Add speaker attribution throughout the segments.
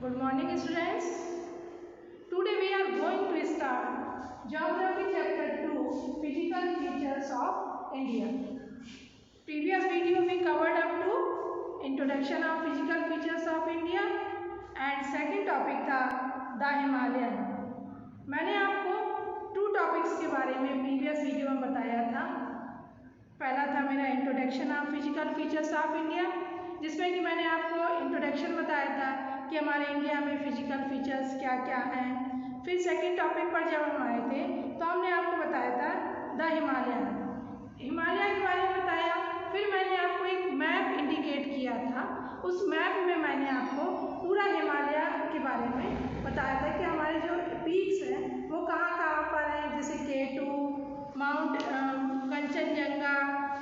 Speaker 1: Good morning students. Today we are going to start Geography chapter 2 Physical Features of India. Previous video we covered up to Introduction of Physical Features of India and second topic था The Himalayan. मैंने आपको 2 topics के बारे में previous video में बताया था. पहला था मेरा introduction of physical features of India, जिसमें कि मैंने आपको इंट्रोडक्शन बताया था कि हमारे इंडिया में फिजिकल फीचर्स क्या क्या हैं. फिर सेकंड टॉपिक पर जब हम आए थे तो हमने आपको बताया था द हिमालयन के बारे में बताया. फिर मैंने आपको एक मैप इंडिकेट किया था. उस मैप में मैंने आपको पूरा हिमालय के बारे में बताया था कि हमारे जो पीक्स हैं वो कहाँ कहाँ पर हैं, जैसे K2, माउंट कंचनजंगा,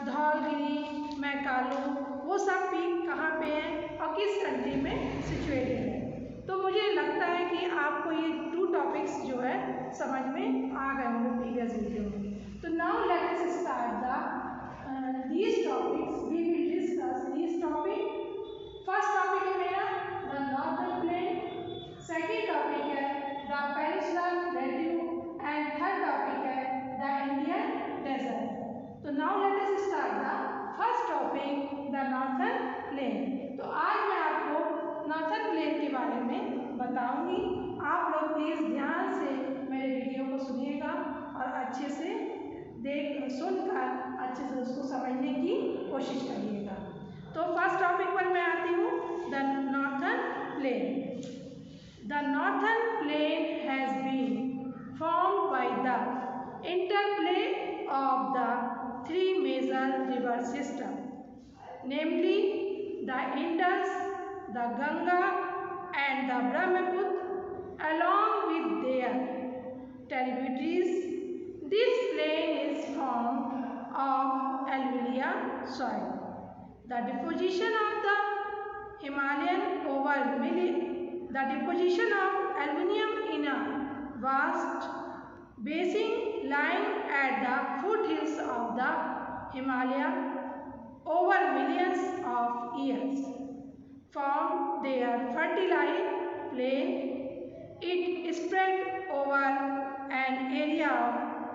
Speaker 1: धौलगिरी, मैकालू, वो सब पीक कहाँ पे हैं और किस कंट्री में सिचुएटेड है. तो मुझे लगता है कि आपको ये 2 टॉपिक्स जो है समझ में आ गए होंगे प्रीवियस वीडियो में. तो now let us start these topics. We will discuss these topic. First topic है मेरा the northern plain, second topic है the peninsular plateau and third topic है द इंडियन डेजर्ट. तो now let us start the first topic the northern plain. तो आज मैं आपको northern plane के बारे में बताऊंगी. आप लोग प्लीज़ ध्यान से मेरे वीडियो को सुनिएगा और अच्छे से सुनकर अच्छे से उसको समझने की कोशिश करिएगा. तो फर्स्ट टॉपिक पर मैं आती हूँ the northern plain. The northern plain has been formed by the interplay of the 3 major river system, namely the Indus, the Ganga and the Brahmaputra along with their tributaries. This plain is formed of alluvial soil. The deposition of the Himalayan the deposition of aluminium in a vast basin lying at the foothills of the Himalaya over millions of years formed their fertile plain. It spread over an area of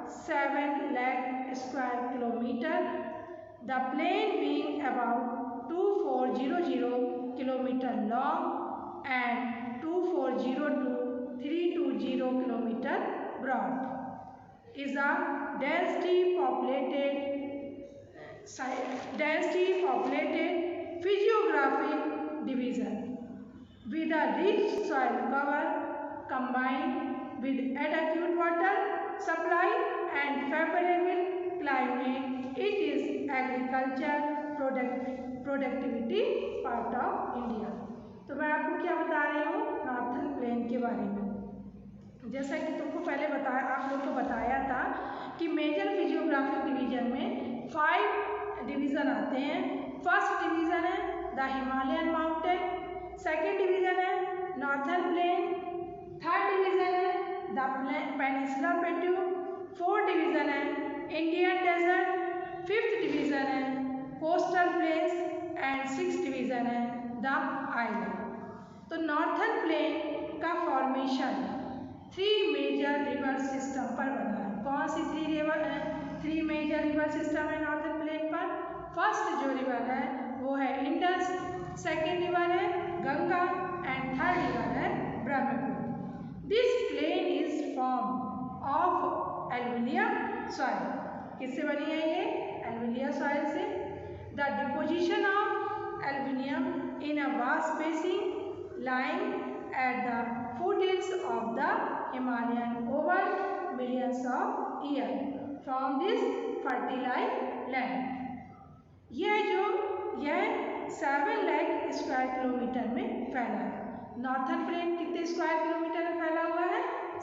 Speaker 1: 7 lakh square kilometer, the plain being about 2400 kilometer long and 2400 to 320 kilometer broad. Is a densely populated physiographic division with a rich soil cover combined with adequate water supply and favorable climate. It is agriculture productivity part of India. तो मैं आपको क्या बता रही हूँ northern plane के बारे में. जैसा कि तुमको पहले आप लोग को बताया था कि मेजर फिजियोग्राफिक डिवीजन में 5 डिवीज़न आते हैं. फर्स्ट डिवीज़न है the Himalayan mountain, second division है नॉर्थर्न प्लेन, थर्ड डिवीज़न है the peninsular plateau, fourth division है इंडियन डेजर्ट, फिफ्थ डिवीज़न है coastal plains and six division है द आइलैंड. तो नॉर्थर्न प्लेन का फॉर्मेशन 3 मेजर रिवर सिस्टम पर बना है. कौन सी 3 मेजर रिवर सिस्टम है नॉर्थर्न प्लेन पर? फर्स्ट जो रिवर है वो है इंडस, सेकेंड रिवर है गंगा एंड थर्ड रिवर है Brahmaputra. This plain is form of alluvial soil. किससे बनी है ये? एल्यूवियल सॉइल से. The deposition of aluminium in a vast basin lying at the foothills of the Himalayan over millions of years from this fertile land. यह 7 lakh square kilometre में फैला है. Northern plane कितने स्क्वायर किलोमीटर में फैला हुआ है?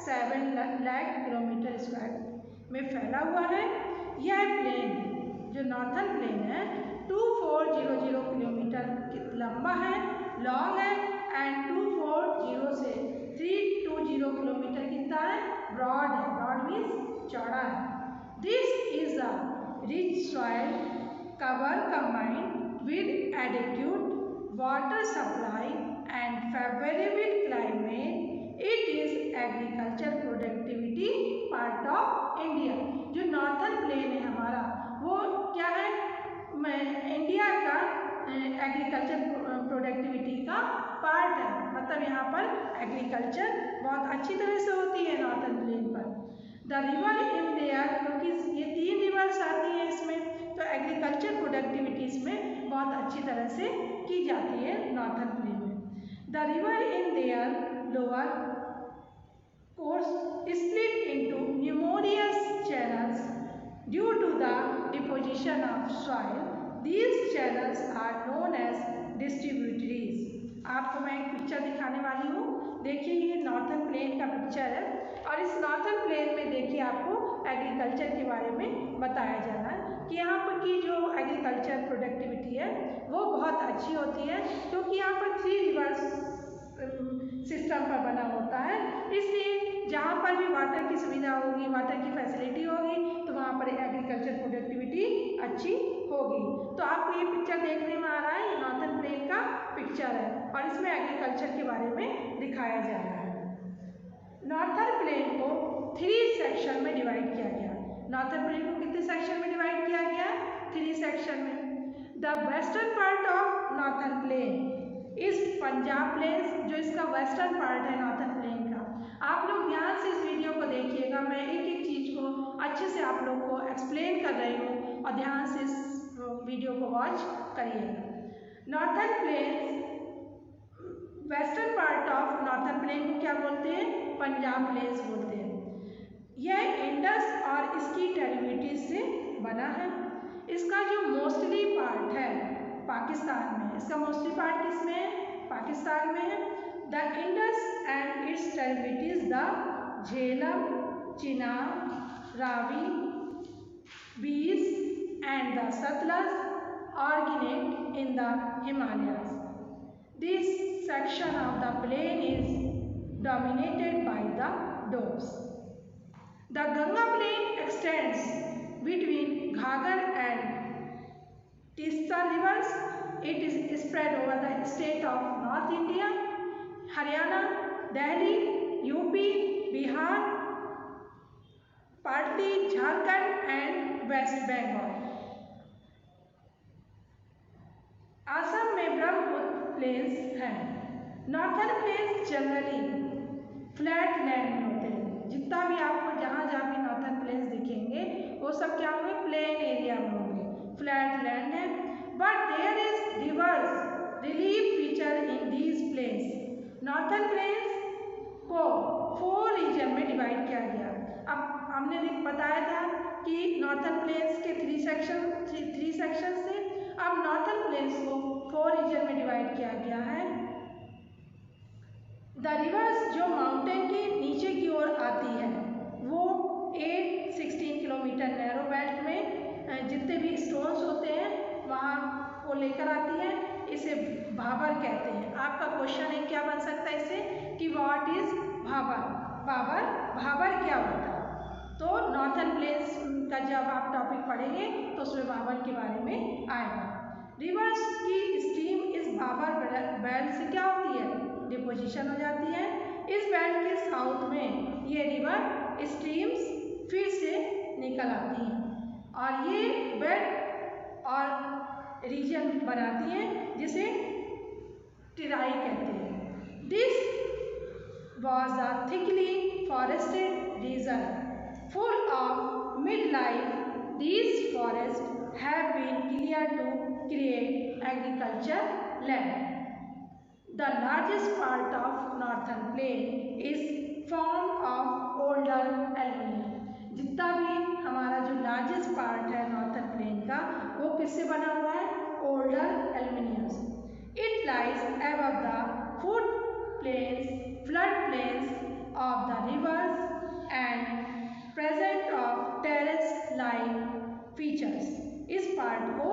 Speaker 1: 7 लाख किलोमीटर स्क्वायर में फैला हुआ है. यह प्लेन जो नॉर्थर्न प्लेन है 2400 किलोमीटर लंबा है, लॉन्ग है एंड 240 से 320 किलोमीटर कितना है? ब्रॉड है. ब्रॉड मीन्स चौड़ा है. This is a rich soil cover combined with adequate water supply and favorable climate. Agriculture productivity part of India. जो नॉर्थन प्लेन है हमारा वो क्या है, इंडिया का एग्रीकल्चर प्रोडक्टिविटी का पार्ट है। मतलब यहाँ पर एग्रीकल्चर बहुत अच्छी तरह से होती है नॉर्थन प्लेन पर। द रिवर इन देयर, क्योंकि ये 3 रिवर्स आती हैं इसमें, तो एग्रीकल्चर प्रोडक्टिविटी इसमें बहुत अच्छी तरह से की जाती है नॉर्थन प्लेन में। The river in their lower course split into numerous channels due to the deposition of soil. These channels are known as distributaries. आपको मैं एक पिक्चर दिखाने वाली हूँ। देखिए ये नॉर्थन प्लेन का पिक्चर है और इस नॉर्थन प्लेन में देखिए आपको एग्रीकल्चर के बारे में बताया जा रहा है कि यहाँ पर की जो एग्रीकल्चर प्रोडक्टिविटी है वो बहुत अच्छी होती है, क्योंकि यहाँ पर 3 रिवर्स सिस्टम पर बना होता है। इसलिए जहाँ पर भी वाटर की सुविधा होगी, वाटर की फैसिलिटी होगी, तो वहाँ पर एग्रीकल्चर प्रोडक्टिविटी अच्छी होगी। तो आपको ये पिक्चर देखने में आ रहा है, ये नॉर्थन प्लेन का पिक्चर है और इसमें एग्रीकल्चर के बारे में दिखाया जा रहा है। नॉर्थन प्लेन को 3 सेक्शन में डिवाइड किया गया। नॉर्थन प्लेन को कितने सेक्शन में डिवाइड किया गया? 3 सेक्शन में। The western part of northern plain is Punjab plains, जो इसका वेस्टर्न पार्ट है नॉर्थन प्लेन का। आप लोग ध्यान से इस वीडियो को देखिएगा, मैं एक एक चीज़ को अच्छे से आप लोग को एक्सप्लेन कर रही हूँ और ध्यान से इस वीडियो को वॉच करिएगा। Northern plains, western part of northern plain को क्या बोलते हैं? पंजाब प्लेन्स बोलते हैं। यह इंडस और इसकी ट्रिब्यूटरीज से बना है। इसका जो मोस्टली पार्ट है पाकिस्तान में, इसका मोस्टली पार्ट किस में है? पाकिस्तान में है। The Indus and its tributaries the Jhelum, Chenab, Ravi, Beas and the Sutlej originate in the Himalayas. This section of the plain is dominated by the Doabs. The Ganga plain extends between Ghaggar and Tista rivers. It is spread over the state of North India, Haryana, Delhi, UP, Bihar, partly Jharkhand and West Bengal. Assam में Brahmaputra plains हैं। Northern plains generally flat land में होते हैं। जितना भी आपको जहाँ भी नॉर्थन प्लेन्स दिखेंगे वो सब क्या होंगे? प्लेन एरिया में होंगे, फ्लैट लैंड है। But there is rivers relief feature in these plains. Northern plains को 4 रीजन में डिवाइड किया गया। अब हमने बताया था कि नॉर्थन प्लेन्स के 3 सेक्शन थे। अब नॉर्थन प्लेन्स को 4 रीजन में डिवाइड किया गया है। द रिवर्स जो माउंटेन के नीचे की ओर आती है वो 8-16 किलोमीटर नैरो बेल्ट में जितने भी स्टोन्स होते हैं वहाँ को लेकर आती है। इसे भाबर कहते हैं। आपका क्वेश्चन है क्या बन सकता है इससे कि व्हाट इज भाबर? भाबर क्या होता है? तो नॉर्थन प्लेन्स का जब आप टॉपिक पढ़ेंगे तो उसमें भाबर के बारे में आएगा। रिवर्स की स्ट्रीम इस भाबर बेल्ट से क्या होती है? डिपोजिशन हो जाती है। इस बेल्ट के साउथ में ये रिवर स्ट्रीम्स फिर से निकल आती हैं और ये बेल्ट और रीजन बनाती हैं जिसे टिराई कहते हैं। This was a thickly forested region full of midlife. These forests have been cleared to create agriculture land. The largest part of northern plain is formed of older aluminium. जितना भी हमारा जो लार्जेस्ट पार्ट है northern plain का वो किससे बना हुआ है? ओल्डर एल्यूमिनियम से। It lies above the food plains, flood plains of the rivers and present of terrace like features. इस पार्ट को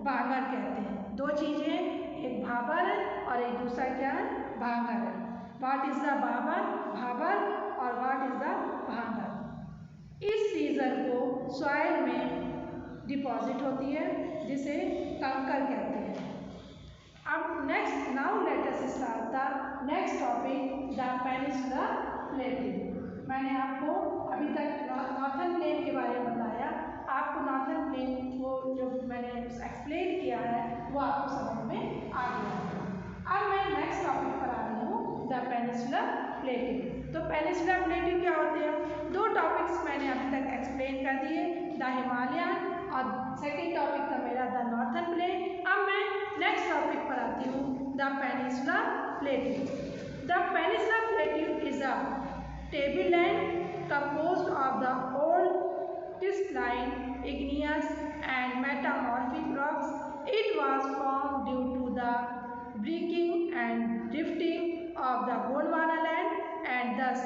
Speaker 1: भाबर कहते हैं। 2 चीज़ें, एक भाबर और एक दूसरा क्या है? भांगर है। व्हाट इज द भाबर और व्हाट इज द भांगर? इस रीजन को सॉइल में डिपॉजिट होती है जिसे कंकर कहते हैं। अब next, now let us start the next topic, the peninsula प्लेटिव। मैंने आपको अभी तक नॉर्थन प्लेन के बारे में बताया, आपको नॉर्थन प्लेन को जो मैंने एक्सप्लेन किया है वो आपको समझ में आ गया। अब मैं नेक्स्ट टॉपिक पर आ रही हूँ, द पेनिनसुलर प्लेटिव। तो पेनिनसुलर प्लेटिव क्या होते हैं? दो टॉपिक्स मैंने अभी तक एक्सप्लेन कर दिए, द हिमालयन और सेकेंड टॉपिक था मेरा द नॉर्थन प्लेन। अब मैं नेक्स्ट टॉपिक पर आती हूँ, the peninsular प्लेटिव। The peninsular प्लेटिव is a tableland composed of the old crystalline, igneous and metamorphic rocks. It was formed due to the breaking and drifting of the Gondwana land and thus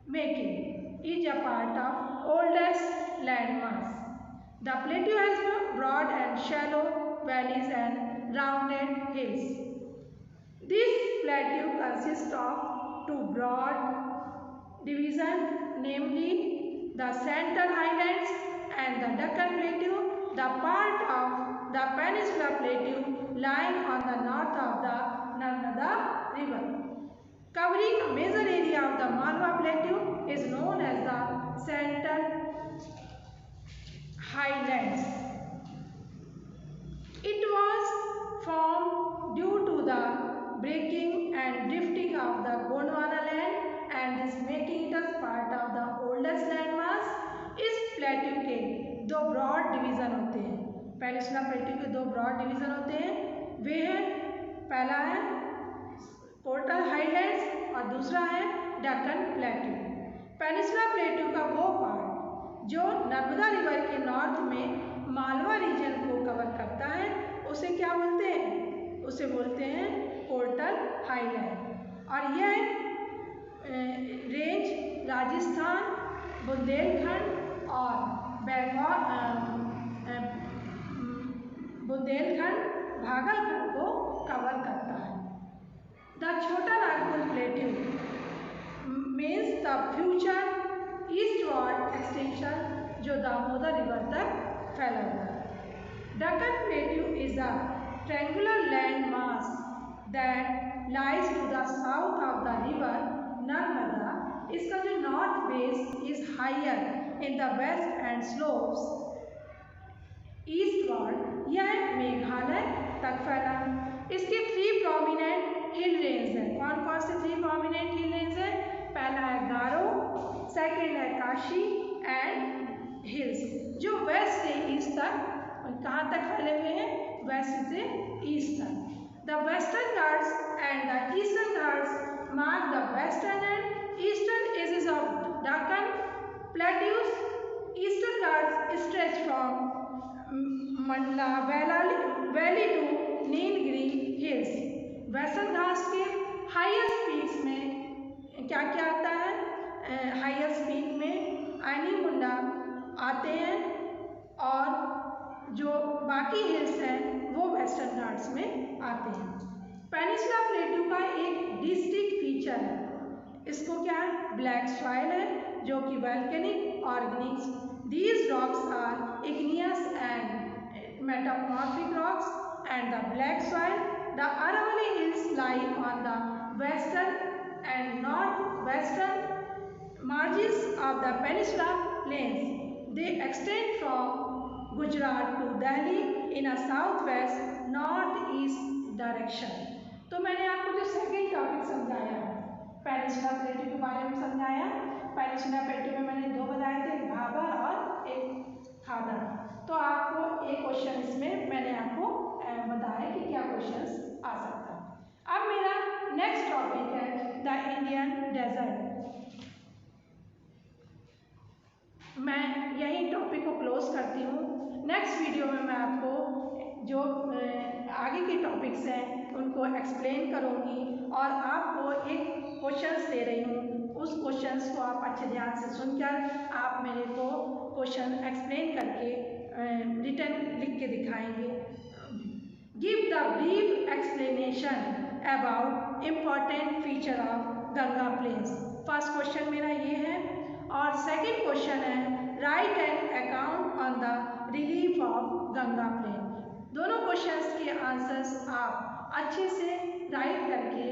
Speaker 1: making it a part of oldest landmass. The plateau has broad and shallow valleys and rounded hills. This plateau consists of two broad divisions, namely the Central Highlands and the Deccan Plateau. The part of the Peninsular Plateau lying on the north of the Narmada River, covering a major area of the Malwa Plateau, is known as the Central Highlands. It was formed due to the breaking and drifting of the Gondwana land and this making it as part of the oldest landmass. इस plateau के दो broad division होते हैं, peninsular plateau के दो broad division होते हैं, वे हैं, पहला है कोस्टल हाईलैंड्स और दूसरा है डेक्कन प्लेट्यू। पेनिनसुलर प्लेट्यू का वो पार्ट जो नर्मदा रिवर के नॉर्थ में मालवा रीजन को कवर करता है उसे क्या बोलते हैं? उसे बोलते हैं कोस्टल हाईलैंड। और यह रेंज राजस्थान, बुंदेलखंड और भागलखंड को कवर करता है। The Chota Nagpur plateau means the future eastward extension जो दामोदर रिवर तक फैला हुआ है। Deccan plateau is a triangular land mass that lies to the south of the river Narmada. इसका जो north base is higher in the west and slopes eastward, यह मेघालय तक फैला। इसके 3 प्रोमिनेंट हिल रेंज हैं। कौन कौन से 3 प्रोमिनेंट हिल रेंज हैं? पहला है गारो, सेकेंड है काशी एंड हिल्स, जो वेस्ट से ईस्ट तक कहाँ तक फैले हुए हैं? वेस्ट से ईस्ट तक। The western Ghats and the eastern Ghats mark the western and eastern edges of Deccan plateaus. Eastern Ghats stretch from Mandla Valley to Nilgiri Hills. Western Ghats के हाईएस्ट पीक्स में क्या क्या आता है? हाईएस्ट पीक में आनी मुंडा आते हैं और जो बाकी हिल्स हैं वो वेस्टर्न घाट्स में आते हैं। पेनिनसुलर प्लेट्यू का एक डिस्टिंक्ट फीचर है, इसको क्या है? ब्लैक सॉइल है जो कि volcanic organics. These rocks are igneous and metamorphic rocks and the black soil. The Aravalli hills lie on the western and north western margins of the Peninsular Plains. They extend from Gujarat to Delhi in a southwest northeast direction. तो मैंने आपको जो second topic समझाया peninsular plateau के बारे में समझाया। Peninsular plateau में मैंने 2 बताए थे, एक भाबर और एक खादर। तो आपको एक क्वेश्चन इसमें मैंने आपको बताया कि क्या क्वेश्चंस आ सकता है। अब मेरा नेक्स्ट टॉपिक है द इंडियन डेजर्ट। मैं यही टॉपिक को क्लोज करती हूँ। नेक्स्ट वीडियो में मैं आपको जो आगे के टॉपिक्स हैं उनको एक्सप्लेन करूँगी और आपको एक क्वेश्चंस दे रही हूँ, उस क्वेश्चंस को आप अच्छे ध्यान से सुनकर आप मेरे को क्वेश्चन एक्सप्लेन करके रिटर्न लिख के दिखाएंगे। Give the brief explanation about important feature of Ganga plains. First question मेरा ये है और सेकंड क्वेश्चन है write an account on the relief of Ganga plain. दोनों क्वेश्चंस के आंसर्स आप अच्छे से राइट करके